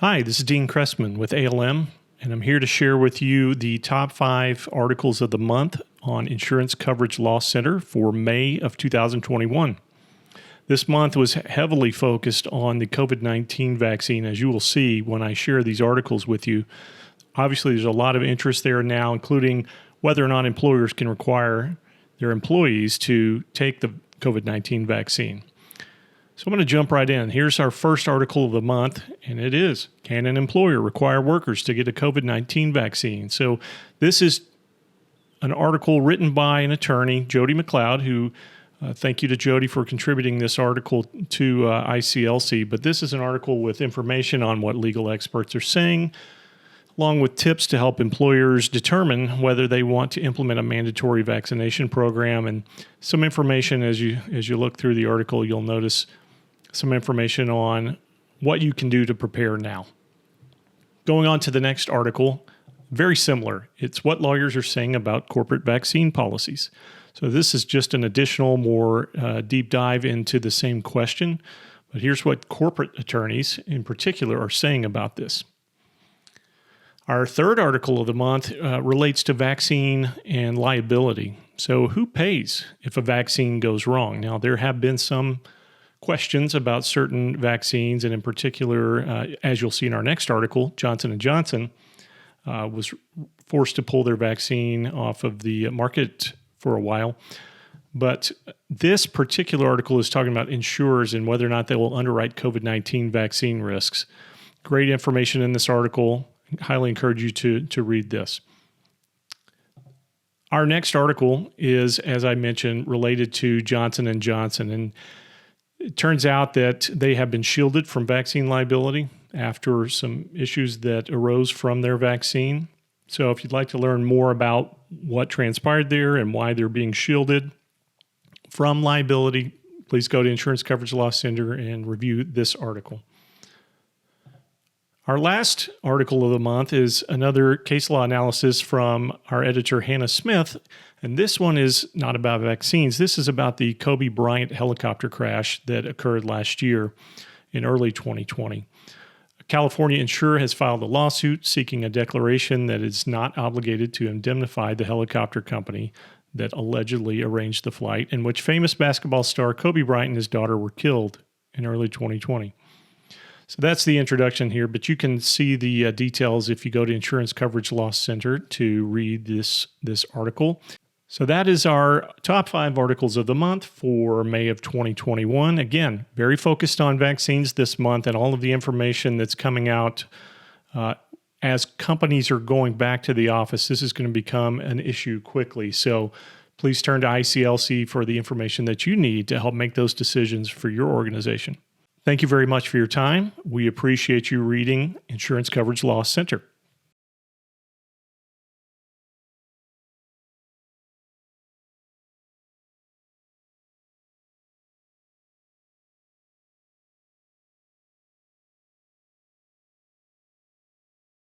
Hi, this is Dean Cressman with ALM, and I'm here to share with you the top 5 articles of the month on Insurance Coverage Loss Center for May of 2021. This month was heavily focused on the COVID-19 vaccine, as you will see when I share these articles with you. Obviously, there's a lot of interest there now, including whether or not employers can require their employees to take the COVID-19 vaccine. So I'm going to jump right in. Here's our first article of the month, and it is, can an employer require workers to get a COVID-19 vaccine? So this is an article written by an attorney, Jody McLeod, who, thank you to Jody for contributing this article to ICLC, but this is an article with information on what legal experts are saying, along with tips to help employers determine whether they want to implement a mandatory vaccination program, and some information as you look through the article, you'll notice some information on what you can do to prepare now. Going on to the next article, very similar. It's what lawyers are saying about corporate vaccine policies. So this is just an additional, more deep dive into the same question, but here's what corporate attorneys in particular are saying about this. Our third article of the month relates to vaccine and liability. So who pays if a vaccine goes wrong? Now, there have been some questions about certain vaccines, and in particular, as you'll see in our next article, Johnson & Johnson was forced to pull their vaccine off of the market for a while. But this particular article is talking about insurers and whether or not they will underwrite COVID-19 vaccine risks. Great information in this article. Highly encourage you to read this. Our next article is, as I mentioned, related to Johnson & Johnson. And it turns out that they have been shielded from vaccine liability after some issues that arose from their vaccine. So if you'd like to learn more about what transpired there and why they're being shielded from liability, please go to Insurance Coverage Loss Center and review this article. Our last article of the month is another case law analysis from our editor, Hannah Smith, and this one is not about vaccines. This is about the Kobe Bryant helicopter crash that occurred last year in early 2020. A California insurer has filed a lawsuit seeking a declaration that it's not obligated to indemnify the helicopter company that allegedly arranged the flight in which famous basketball star Kobe Bryant and his daughter were killed in early 2020. So that's the introduction here, but you can see the details if you go to Insurance Coverage Loss Center to read this article. So that is our top 5 articles of the month for May of 2021. Again, very focused on vaccines this month and all of the information that's coming out as companies are going back to the office. This is going to become an issue quickly. So please turn to ICLC for the information that you need to help make those decisions for your organization. Thank you very much for your time. We appreciate you reading Insurance Coverage Loss Center.